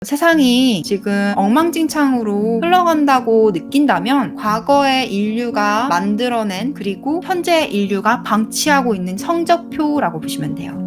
세상이 지금 엉망진창으로 흘러간다고 느낀다면 과거의 인류가 만들어낸 그리고 현재 인류가 방치하고 있는 성적표라고 보시면 돼요.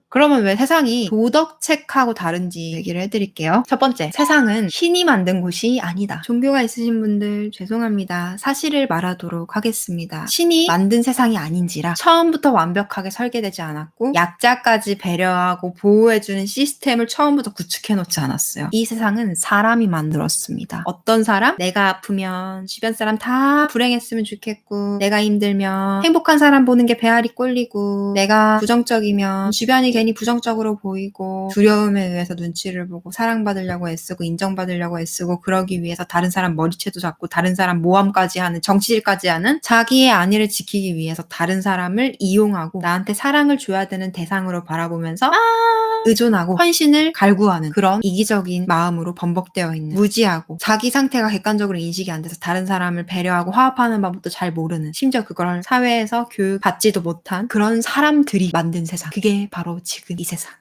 그러면 왜 세상이 도덕책하고 다른지 얘기를 해드릴게요. 첫 번째, 세상은 신이 만든 곳이 아니다. 종교가 있으신 분들 죄송합니다. 사실을 말하도록 하겠습니다. 신이 만든 세상이 아닌지라 처음부터 완벽하게 설계되지 않았고 약자까지 배려하고 보호해주는 시스템을 처음부터 구축해놓지 않았어요. 이 세상은 사람이 만들었습니다. 어떤 사람? 내가 아프면 주변 사람 다 불행했으면 좋겠고, 내가 힘들면 행복한 사람 보는 게 배알이 꼴리고, 내가 부정적이면 주변이 괜히 부정적으로 보이고, 두려움에 의해서 눈치를 보고 사랑받으려고 애쓰고 인정받으려고 애쓰고, 그러기 위해서 다른 사람 머리채도 잡고 다른 사람 모함까지 하는, 정치질까지 하는, 자기의 안위를 지키기 위해서 다른 사람을 이용하고 나한테 사랑을 줘야 되는 대상으로 바라보면서 의존하고 헌신을 갈구하는 그런 이기적인 마음으로 범벅되어 있는, 무지하고 자기 상태가 객관적으로 인식이 안 돼서 다른 사람을 배려하고 화합하는 방법도 잘 모르는, 심지어 그걸 사회에서 교육받지도 못한 그런 사람들이 만든 세상, 그게 바로 지금 이 세상.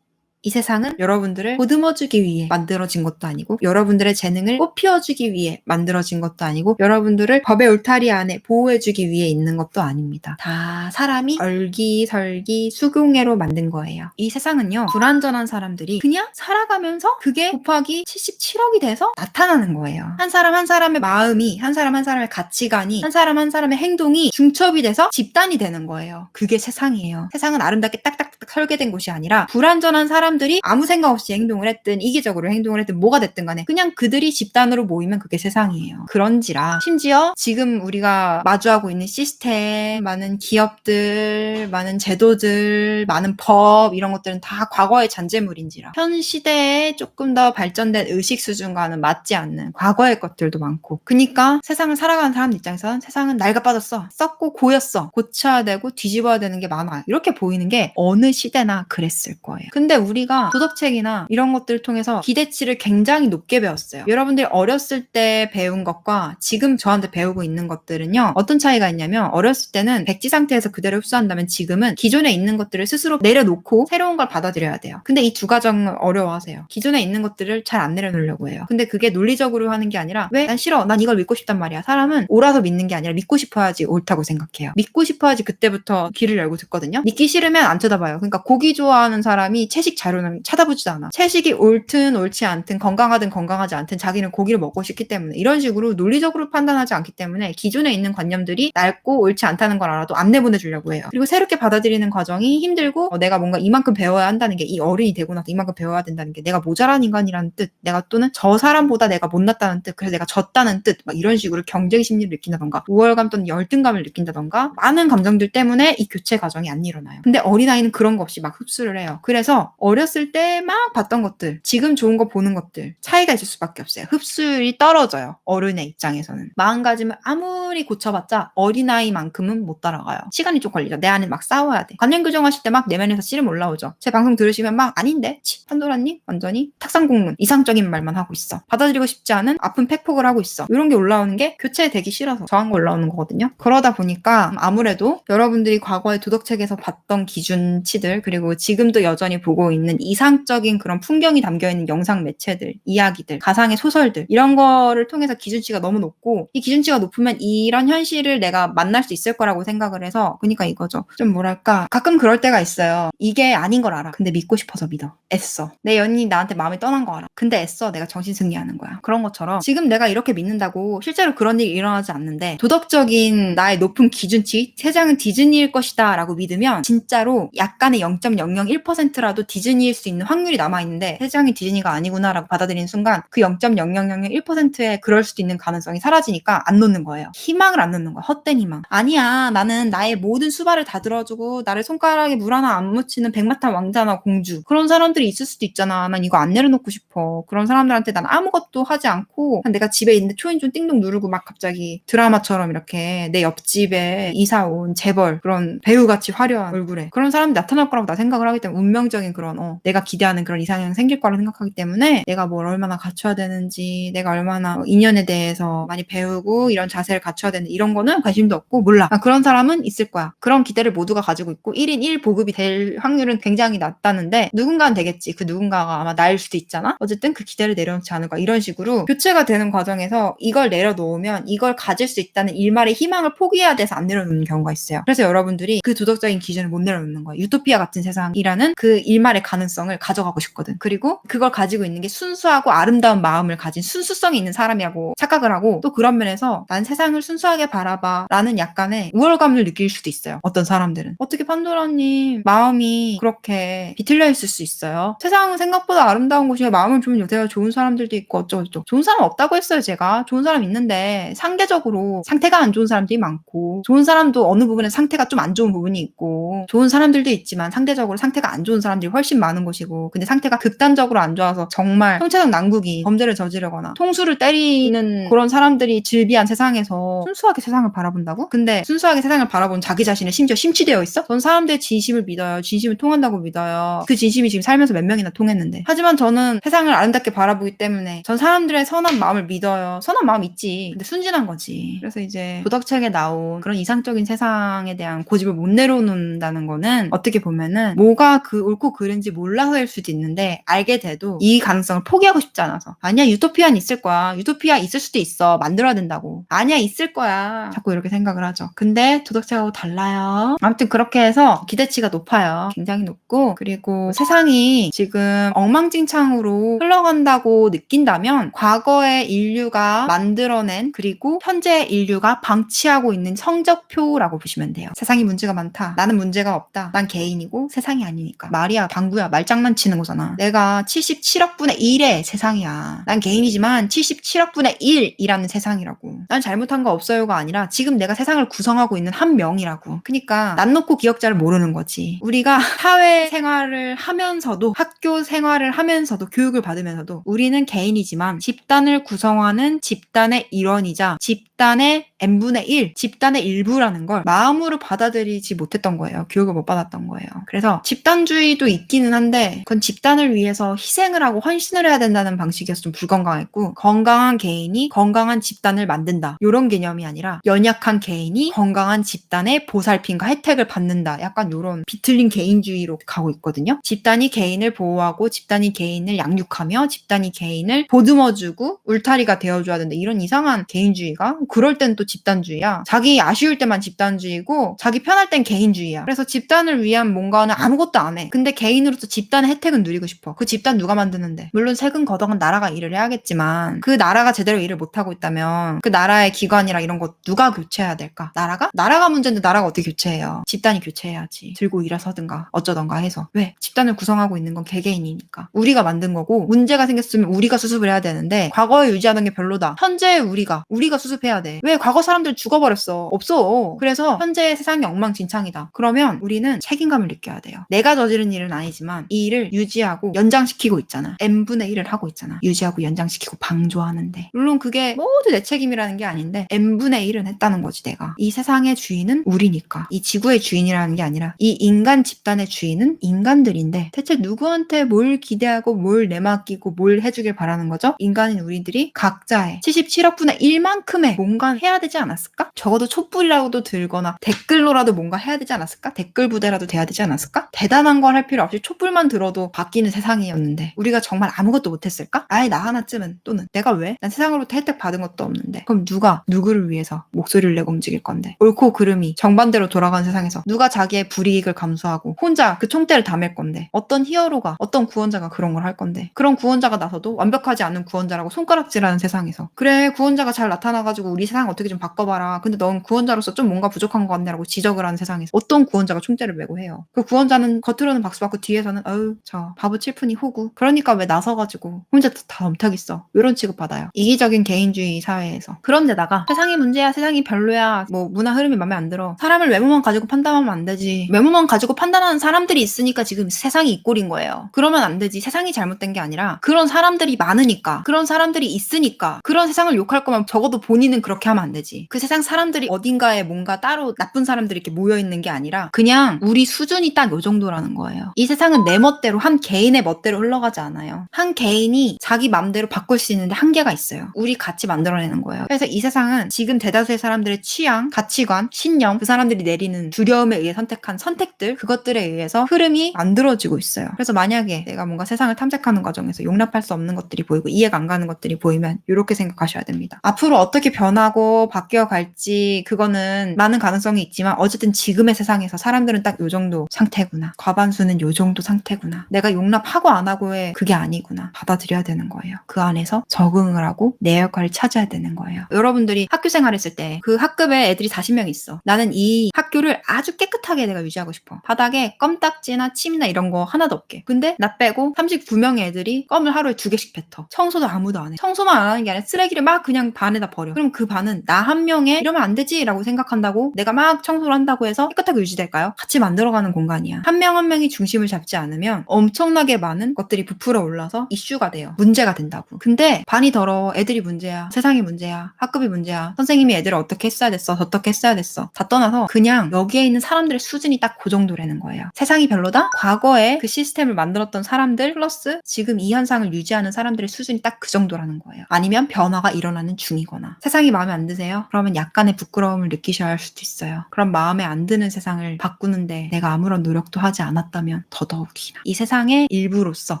이 세상은 여러분들을 보듬어주기 위해 만들어진 것도 아니고, 여러분들의 재능을 꽃피워주기 위해 만들어진 것도 아니고, 여러분들을 법의 울타리 안에 보호해주기 위해 있는 것도 아닙니다. 다 사람이 얼기설기 수공예로 만든 거예요. 이 세상은요, 불완전한 사람들이 그냥 살아가면서 그게 곱하기 77억이 돼서 나타나는 거예요. 한 사람 한 사람의 마음이, 한 사람 한 사람의 가치관이, 한 사람 한 사람의 행동이 중첩이 돼서 집단이 되는 거예요. 그게 세상이에요. 세상은 아름답게 딱딱딱 설계된 곳이 아니라, 불완전한 사람들이 아무 생각 없이 행동을 했든 이기적으로 행동을 했든 뭐가 됐든 간에 그냥 그들이 집단으로 모이면 그게 세상이에요. 그런지라 심지어 지금 우리가 마주하고 있는 시스템, 많은 기업들, 많은 제도들, 많은 법, 이런 것들은 다 과거의 잔재물인지라 현 시대에 조금 더 발전된 의식 수준과는 맞지 않는 과거의 것들도 많고, 그니까 세상을 살아가는 사람 입장에서는 세상은 낡아 빠졌어, 썩고 고였어, 고쳐야 되고 뒤집어야 되는 게 많아, 이렇게 보이는 게 어느 시대나 그랬을 거예요. 근데 우리가 도덕책이나 이런 것들을 통해서 기대치를 굉장히 높게 배웠어요. 여러분들이 어렸을 때 배운 것과 지금 저한테 배우고 있는 것들은요, 어떤 차이가 있냐면, 어렸을 때는 백지 상태에서 그대로 흡수한다면 지금은 기존에 있는 것들을 스스로 내려놓고 새로운 걸 받아들여야 돼요. 근데 이 두 과정을 어려워하세요. 기존에 있는 것들을 잘 안 내려놓으려고 해요. 근데 그게 논리적으로 하는 게 아니라, 왜? 난 싫어, 난 이걸 믿고 싶단 말이야. 사람은 옳아서 믿는 게 아니라 믿고 싶어야지 옳다고 생각해요. 믿고 싶어야지 그때부터 귀를 열고 듣거든요. 믿기 싫으면 안 쳐다봐요. 그러니까 고기 좋아하는 사람이 채식 자료는 찾아보지도 않아. 채식이 옳든 옳지 않든, 건강하든 건강하지 않든 자기는 고기를 먹고 싶기 때문에, 이런 식으로 논리적으로 판단하지 않기 때문에 기존에 있는 관념들이 낡고 옳지 않다는 걸 알아도 안 내보내주려고 해요. 그리고 새롭게 받아들이는 과정이 힘들고, 내가 뭔가 이만큼 배워야 한다는 게, 이 어른이 되고 나서 이만큼 배워야 된다는 게 내가 모자란 인간이라는 뜻, 내가 또는 저 사람보다 내가 못났다는 뜻, 그래서 내가 졌다는 뜻, 막 이런 식으로 경쟁 심리를 느낀다던가, 우월감 또는 열등감을 느낀다던가, 많은 감정들 때문에 이 교체 과정이 안 일어나요. 근데 어린아이는 그런 거 없이 막 흡수를 해요. 그래서 어렸을 때 막 봤던 것들, 지금 좋은 거 보는 것들, 차이가 있을 수밖에 없어요. 흡수율이 떨어져요. 어른의 입장에서는. 마음가짐을 아무리 고쳐봤자 어린아이만큼은 못 따라가요. 시간이 좀 걸리죠. 내 안에 막 싸워야 돼. 관념 교정하실 때 막 내면에서 씨름 올라오죠. 제 방송 들으시면 막 아닌데? 판도라님 완전히 탁상공문, 이상적인 말만 하고 있어. 받아들이고 싶지 않은 아픈 팩폭을 하고 있어. 이런 게 올라오는 게 교체되기 싫어서 저한 거 올라오는 거거든요. 그러다 보니까 아무래도 여러분들이 과거의 도덕책에서 봤던 기준치들, 그리고 지금도 여전히 보고 있는 이상적인 그런 풍경이 담겨있는 영상 매체들, 이야기들, 가상의 소설들, 이런 거를 통해서 기준치가 너무 높고, 이 기준치가 높으면 이런 현실을 내가 만날 수 있을 거라고 생각을 해서, 그러니까 이거죠. 좀 뭐랄까, 가끔 그럴 때가 있어요. 이게 아닌 걸 알아. 근데 믿고 싶어서 믿어. 애써. 내 연인이 나한테 마음이 떠난 거 알아. 근데 애써. 내가 정신승리하는 거야. 그런 것처럼 지금 내가 이렇게 믿는다고 실제로 그런 일이 일어나지 않는데, 도덕적인 나의 높은 기준치, 세상은 디즈니일 것이다 라고 믿으면 진짜로 약간의 0.001%라도 디즈니일 수 있는 확률이 남아있는데, 세상이 디즈니가 아니구나 라고 받아들이는 순간 그 0.0001%에 그럴 수도 있는 가능성이 사라지니까 안 놓는 거예요. 희망을 안 놓는 거야. 헛된 희망. 아니야, 나는 나의 모든 수발을 다 들어주고 나를 손가락에 물 하나 안 묻히는 백마탄 왕자나 공주, 그런 사람들이 있을 수도 있잖아. 난 이거 안 내려놓고 싶어. 그런 사람들한테 난 아무것도 하지 않고 내가 집에 있는데 초인종 띵동 누르고 막 갑자기 드라마처럼 이렇게 내 옆집에 이사 온 재벌, 그런 배우같이 화려한 얼굴에 그런 사람이 나타날 거라고 나 생각을 하기 때문에, 운명적인 그런 내가 기대하는 그런 이상형이 생길 거라고 생각하기 때문에 내가 뭘 얼마나 갖춰야 되는지, 내가 얼마나 인연에 대해서 많이 배우고 이런 자세를 갖춰야 되는지 이런 거는 관심도 없고 몰라. 그런 사람은 있을 거야. 그런 기대를 모두가 가지고 있고 1인 1보급이 될 확률은 굉장히 낮다는데 누군가는 되겠지. 그 누군가가 아마 나일 수도 있잖아. 어쨌든 그 기대를 내려놓지 않을 거야. 이런 식으로 교체가 되는 과정에서 이걸 내려놓으면 이걸 가질 수 있다는 일말의 희망을 포기해야 돼서 안 내려놓는 경우가 있어요. 그래서 여러분들이 그 도덕적인 기준을 못 내려놓는 거예요. 유토피아 같은 세상이라는 그 일말의 가능성을 가져가고 싶거든. 그리고 그걸 가지고 있는 게 순수하고 아름다운 마음을 가진 순수성이 있는 사람이라고 착각을 하고, 또 그런 면에서 난 세상을 순수하게 바라봐 라는 약간의 우월감을 느낄 수도 있어요. 어떤 사람들은. 어떻게 판도라님 마음이 그렇게 비틀려 있을 수 있어요? 세상은 생각보다 아름다운 곳이에요. 마음은 좀 요새가 좋은 사람들도 있고 어쩌고저쩌고. 좋은 사람 없다고 했어요. 제가 좋은 사람 있는데 상대적으로 상태가 안 좋은 사람들이 많고, 좋은 사람도 어느 부분에 상태가 좀 안 좋은 부분이 있고, 좋은 사람들도 있지만 상대적으로 상태가 안 좋은 사람들이 훨씬 많은 곳이고, 근데 상태가 극단적으로 안 좋아서 정말 형체적 난국이 범죄를 저지르거나 통수를 때리는 그런 사람들이 즐비한 세상에서 순수하게 세상을 바라본다고? 근데 순수하게 세상을 바라본 자기 자신은 심지어 심취되어 있어? 전 사람들의 진심을 믿어요. 진심을 통한다고 믿어요. 그 진심이 지금 살면서 몇 명이나 통했는데. 하지만 저는 세상을 아름답게 바라보기 때문에 전 사람들의 선한 마음을 믿어요. 선한 마음 있지. 근데 순진한 거지. 그래서 이제 도덕책에 나온 그런 이상적인 세상에 대한 고집을 못 내려놓는다는 거는 어떻게 보면은 뭐가 그 옳고 그른지 몰라서일 수도 있는데, 알게 돼도 이 가능성을 포기하고 싶지 않아서. 아니야, 유토피아는 있을 거야. 유토피아 있을 수도 있어. 만들어야 된다고. 아니야, 있을 거야. 자꾸 이렇게 생각을 하죠. 근데 도덕책하고 달라요. 아무튼 그렇게 해서 기대치가 높아요. 굉장히 높고, 그리고 세상이 지금 엉망진창으로 흘러간다고 느낀다면 과거에 인류가 만들어낸, 그리고 현재 인류가 방치하고 있는 성적표라고 보시면 돼요. 세상이 문제가 많다. 나는 문제가 없다. 난 개인이고 세상이 아니니까. 말이야, 방구야. 말장난치는 거잖아. 내가 77억 분의 1의 세상이야. 난 개인이지만 77억 분의 1이라는 세상이라고. 난 잘못한 거 없어요가 아니라 지금 내가 세상을 구성하고 있는 한 명이라고. 그러니까 난 놓고 기억자를 모르는 거지. 우리가 사회생활을 하면서도, 학교 생활을 하면서도, 교육을 받으면서도 우리는 개인이지만 집단을 구성하는 집단의 일원이자 집단의 n분의 1, 집단의 일부라는 걸 마음으로 받아들이지 못했던 거예요. 교육을 못 받았던 거예요. 그래서 집단주의도 있기는 한데 그건 집단을 위해서 희생을 하고 헌신을 해야 된다는 방식이어서 좀 불건강했고, 건강한 개인이 건강한 집단을 만든다, 이런 개념이 아니라 연약한 개인이 건강한 집단의 보살핌과 혜택을 받는다, 약간 이런 비틀린 개인주의로 가고 있거든요. 집단이 개인을 보호하고 집단이 개인을 양육하며 집단이 개인을 보듬어주고 울타리가 되어줘야 된다, 이런 이상한 개인주의가, 그럴 땐 또 집단주의야. 자기 아쉬울 때만 집단주의고 자기 편할 땐 개인주의야. 그래서 집단을 위한 뭔가는 아무것도 안 해. 근데 개인으로서 집단의 혜택은 누리고 싶어. 그 집단 누가 만드는데? 물론 세금 걷어간 나라가 일을 해야겠지만, 그 나라가 제대로 일을 못하고 있다면 그 나라의 기관이랑 이런 거 누가 교체해야 될까? 나라가? 나라가 문제인데 나라가 어떻게 교체해요? 집단이 교체해야지. 들고 일어서든가 어쩌던가 해서. 왜? 집단을 구성하고 있는 건 개개인이니까. 우리가 만든 거고, 문제가 생겼으면 우리가 수습을 해야 되는데 과거에 유지하는 게 별로다. 현재의 우리가 수습해야 돼. 왜? 과거 사람들 죽어버렸어. 없어. 그래서 현재의 세상이 엉망진창이다. 그러면 우리는 책임감을 느껴야 돼요. 내가 저지른 일은 아니지만 이 일을 유지하고 연장시키고 있잖아. n분의 1을 하고 있잖아. 유지하고 연장시키고 방조하는데. 물론 그게 모두 내 책임이라는 게 아닌데 n분의 1은 했다는 거지, 내가. 이 세상의 주인은 우리니까. 이 지구의 주인이라는 게 아니라 이 인간 집단의 주인은 인간들인데, 대체 누구한테 뭘 기대하고 뭘 내맡기고 뭘 해주길 바라는 거죠? 인간인 우리들이 각자의 77억 분의 1만큼의 뭔가 해야 되지 않았을까? 적어도 촛불이라도 들거나 댓글로라도 뭔가 해야 되지 않았을까? 댓글 부대라도 돼야 되지 않았을까? 대단한 걸 할 필요 없이 촛불만 들어도 바뀌는 세상이었는데 우리가 정말 아무것도 못했을까? 아예 나 하나쯤은, 또는 내가 왜? 난 세상으로부터 혜택 받은 것도 없는데. 그럼 누가 누구를 위해서 목소리를 내고 움직일 건데? 옳고 그름이 정반대로 돌아가는 세상에서 누가 자기의 불이익을 감수하고 혼자 그 총대를 다 맬 건데? 어떤 히어로가, 어떤 구원자가 그런 걸 할 건데? 그런 구원자가 나서도 완벽하지 않은 구원자라고 손가락질하는 세상에서, 그래 구원자가 잘 나타나가지고 우리 세상 어떻게 좀 바꿔봐라. 근데 넌 구원자로서 좀 뭔가 부족한 것 같네라고 지적을 하는 세상에서 어떤 구원자가 총대를 메고 해요? 그 구원자는 겉으로는 박수받고 뒤에서는 어휴 저 바보 칠푼이 호구. 그러니까 왜 나서가지고 혼자 다 넘탁있어, 이런 취급받아요. 이기적인 개인주의 사회에서. 그런데다가 세상이 문제야, 세상이 별로야, 뭐 문화 흐름이 마음에 안 들어. 사람을 외모만 가지고 판단하면 안 되지. 외모만 가지고 판단하는 사람들이 있으니까 지금 세상이 이 꼴인 거예요. 그러면 안 되지. 세상이 잘못된 게 아니라 그런 사람들이 많으니까, 그런 사람들이 있으니까, 그런 세상을 욕할 거면 적어도 본인은 그렇게 하면 안 되지. 되지. 그 세상 사람들이 어딘가에 뭔가 따로 나쁜 사람들이 이렇게 모여있는 게 아니라 그냥 우리 수준이 딱 요 정도라는 거예요. 이 세상은 내 멋대로, 한 개인의 멋대로 흘러가지 않아요. 한 개인이 자기 맘대로 바꿀 수 있는데 한계가 있어요. 우리 같이 만들어내는 거예요. 그래서 이 세상은 지금 대다수의 사람들의 취향, 가치관, 신념, 그 사람들이 내리는 두려움에 의해 선택한 선택들, 그것들에 의해서 흐름이 만들어지고 있어요. 그래서 만약에 내가 뭔가 세상을 탐색하는 과정에서 용납할 수 없는 것들이 보이고 이해가 안 가는 것들이 보이면 이렇게 생각하셔야 됩니다. 앞으로 어떻게 변하고 바뀌어 갈지 그거는 많은 가능성이 있지만 어쨌든 지금의 세상에서 사람들은 딱 요 정도 상태구나. 과반수는 요 정도 상태구나. 내가 용납하고 안 하고의 그게 아니구나. 받아들여야 되는 거예요. 그 안에서 적응을 하고 내 역할을 찾아야 되는 거예요. 여러분들이 학교 생활했을 때 그 학급에 애들이 40명 있어. 나는 이 학교를 아주 깨끗하게 내가 유지하고 싶어. 바닥에 껌딱지나 침이나 이런 거 하나도 없게. 근데 나 빼고 39명의 애들이 껌을 하루에 2개씩 뱉어. 청소도 아무도 안 해. 청소만 안 하는 게 아니라 쓰레기를 막 그냥 반에다 버려. 그럼 그 반은 나 한 명에 이러면 안 되지 라고 생각한다고 내가 막 청소를 한다고 해서 깨끗하게 유지될까요? 같이 만들어가는 공간이야. 한 명 한 명이 중심을 잡지 않으면 엄청나게 많은 것들이 부풀어 올라서 이슈가 돼요. 문제가 된다고. 근데 반이 더러워. 애들이 문제야. 세상이 문제야. 학급이 문제야. 선생님이 애들을 어떻게 했어야 됐어. 어떻게 했어야 됐어. 다 떠나서 그냥 여기에 있는 사람들의 수준이 딱 그 정도라는 거예요. 세상이 별로다? 과거에 그 시스템을 만들었던 사람들 플러스 지금 이 현상을 유지하는 사람들의 수준이 딱 그 정도라는 거예요. 아니면 변화가 일어나는 중이거나. 세상이 마음에 안 드세요? 그러면 약간의 부끄러움을 느끼셔야 할 수도 있어요. 그럼 마음에 안 드는 세상을 바꾸는데 내가 아무런 노력도 하지 않았다면 더더욱이나. 이 세상의 일부로서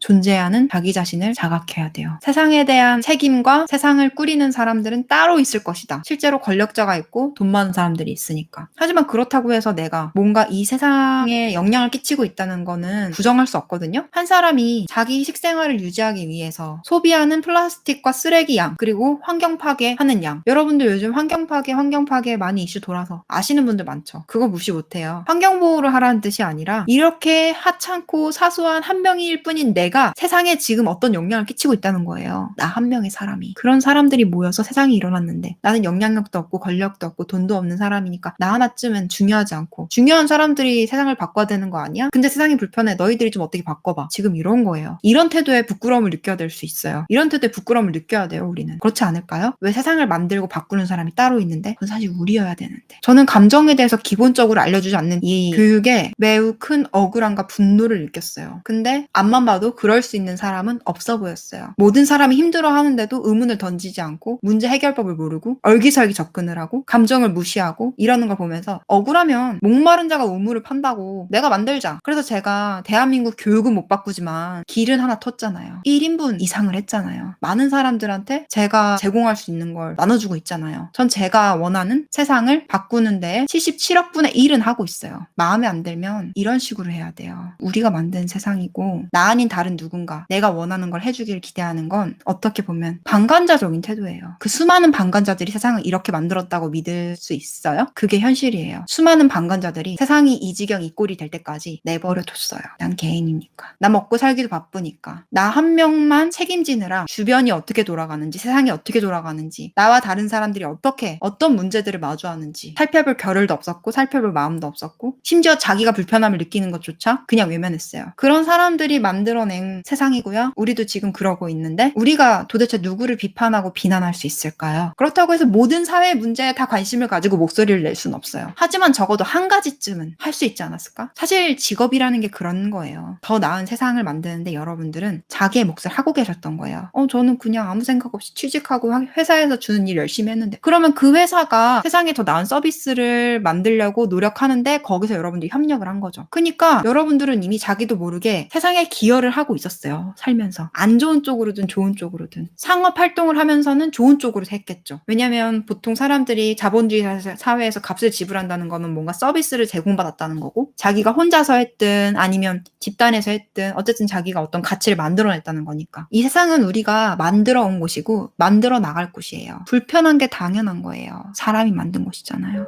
존재하는 자기 자신을 자각해야 돼요. 세상에 대한 책임과 세상을 꾸리는 사람들은 따로 있을 것이다. 실제로 권력자가 있고 돈 많은 사람들이 있으니까. 하지만 그렇다고 해서 내가 뭔가 이 세상에 영향을 끼치고 있다는 거는 부정할 수 없거든요. 한 사람이 자기 식생활을 유지하기 위해서 소비하는 플라스틱과 쓰레기 양 그리고 환경 파괴하는 양. 여러분들 요즘 환경 파괴 많이 이슈 돌아서 아시는 분들 많죠. 그거 무시 못해요. 환경 보호를 하라는 뜻이 아니라 이렇게 하찮고 사소한 한 명일 뿐인 내가 세상에 지금 어떤 영향을 끼치고 있다는 거예요. 나 한 명의 사람이. 그런 사람들이 모여서 세상이 일어났는데 나는 영향력도 없고 권력도 없고 돈도 없는 사람이니까 나 하나쯤은 중요하지 않고 중요한 사람들이 세상을 바꿔야 되는 거 아니야? 근데 세상이 불편해. 너희들이 좀 어떻게 바꿔봐. 지금 이런 거예요. 이런 태도에 부끄러움을 느껴야 될 수 있어요. 이런 태도에 부끄러움을 느껴야 돼요. 우리는. 그렇지 않을까요? 왜 세상을 만들고 바꾸는 사람이 따로 있는데 그건 사실 우리여야 되는데. 저는 감정에 대해서 기본적으로 알려주지 않는 이 교육에 매우 큰 억울함과 분노를 느꼈어요. 근데 앞만 봐도 그럴 수 있는 사람은 없어 보였어요. 모든 사람이 힘들어하는데도 의문을 던지지 않고 문제 해결법을 모르고 얼기설기 접근을 하고 감정을 무시하고 이러는 걸 보면서 억울하면 목마른 자가 우물을 판다고 내가 만들자. 그래서 제가 대한민국 교육은 못 바꾸지만 길은 하나 텄잖아요. 1인분 이상을 했잖아요. 많은 사람들한테 제가 제공할 수 있는 걸 나눠주고 있잖아요. 전 제가 원하는 세상을 바꾸는 데에 77억 분의 1은 하고 있어요. 마음에 안 들면 이런 식으로 해야 돼요. 우리가 만든 세상이고 나 아닌 다른 누군가 내가 원하는 걸 해주길 기대하는 건 어떻게 보면 방관자적인 태도예요. 그 수많은 방관자들이 세상을 이렇게 만들었다고 믿을 수 있어요? 그게 현실이에요. 수많은 방관자들이 세상이 이 지경 이 꼴이 될 때까지 내버려뒀어요. 난 개인이니까. 나 먹고 살기도 바쁘니까. 나 한 명만 책임지느라 주변이 어떻게 돌아가는지 세상이 어떻게 돌아가는지 나와 다른 사람들이 어떻게 어떤 문제들을 마주하는지 살펴볼 겨를도 없었고 살펴볼 마음도 없었고 심지어 자기가 불편함을 느끼는 것조차 그냥 외면했어요. 그런 사람들이 만들어낸 세상이고요. 우리도 지금 그러고 있는데 우리가 도대체 누구를 비판하고 비난할 수 있을까요? 그렇다고 해서 모든 사회 문제에 다 관심을 가지고 목소리를 낼 수는 없어요. 하지만 적어도 한 가지쯤은 할 수 있지 않았을까? 사실 직업이라는 게 그런 거예요. 더 나은 세상을 만드는데 여러분들은 자기의 몫을 하고 계셨던 거예요. 저는 그냥 아무 생각 없이 취직하고 회사에서 주는 일 열심히 했는데 그러면 그 회사가 세상에 더 나은 서비스를 만들려고 노력하는데 거기서 여러분들이 협력을 한 거죠. 그러니까 여러분들은 이미 자기도 모르게 세상에 기여를 하고 있었어요. 살면서. 안 좋은 쪽으로든 좋은 쪽으로든. 상업 활동을 하면서는 좋은 쪽으로 했겠죠. 왜냐면 보통 사람들이 자본주의 사회에서 값을 지불한다는 거는 뭔가 서비스를 제공받았다는 거고 자기가 혼자서 했든 아니면 집단에서 했든 어쨌든 자기가 어떤 가치를 만들어냈다는 거니까. 이 세상은 우리가 만들어 온 곳이고 만들어 나갈 곳이에요. 불편한 게 당연한 거예요. 사람이 만든 곳이잖아요.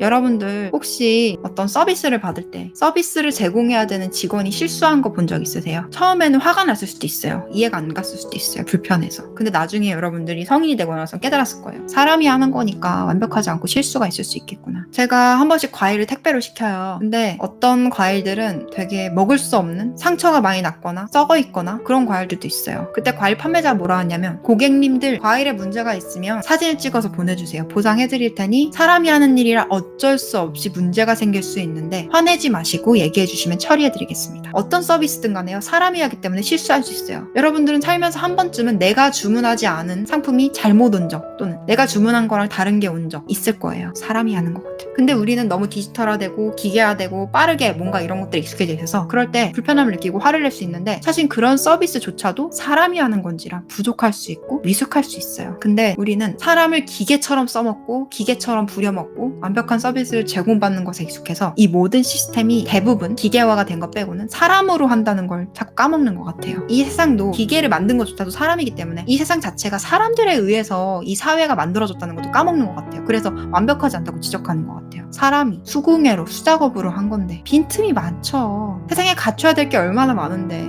여러분들 혹시 어떤 서비스를 받을 때 서비스를 제공해야 되는 직원이 실수한 거 본 적 있으세요? 처음에는 화가 났을 수도 있어요. 이해가 안 갔을 수도 있어요. 불편해서. 근데 나중에 여러분들이 성인이 되고 나서 깨달았을 거예요. 사람이 하는 거니까 완벽하지 않고 실수가 있을 수 있겠구나. 제가 한 번씩 과일을 택배로 시켜요. 근데 어떤 과일들은 되게 먹을 수 없는 상처가 많이 났거나 썩어 있거나 그런 과일들도 있어요. 그때 과일 판매자가 뭐라 하냐면 고객님들 과일에 문제가 있으면 사진을 찍어서 보내주세요. 보상해드릴 테니 사람이 하는 일이라 어쩔 수 없이 문제가 생길 수 있는데 화내지 마시고 얘기해주시면 처리해드리겠습니다. 어떤 서비스든 간에요. 사람이 하기 때문에 실수할 수 있어요. 여러분들은 살면서 한 번쯤은 내가 주문하지 않은 상품이 잘못 온 적 또는 내가 주문한 거랑 다른 게 온 적 있을 거예요. 사람이 하는 것 같아요. 근데 우리는 너무 디지털화되고 기계화되고 빠르게 뭔가 이런 것들이 익숙해져 있어서 그럴 때 불편함을 느끼고 화를 낼 수 있는데 사실 그런 서비스조차도 사람이 하는 건지라 부족할 수 있고 미숙할 수 있어요. 근데 우리는 사람을 기계처럼 써먹고 기계처럼 부려먹고 완벽한 서비스를 제공받는 것에 익숙해서 이 모든 시스템이 대부분 기계화가 된 것 빼고는 사람으로 한다는 걸 자꾸 까먹는 것 같아요. 이 세상도 기계를 만든 것조차도 사람이기 때문에 이 세상 자체가 사람들에 의해서 이 사회가 만들어졌다는 것도 까먹는 것 같아요. 그래서 완벽하지 않다고 지적하는 것 같아요. 사람이 수공예로 수작업으로 한 건데 빈틈이 많죠. 세상에 갖춰야 될 게 얼마나 많은데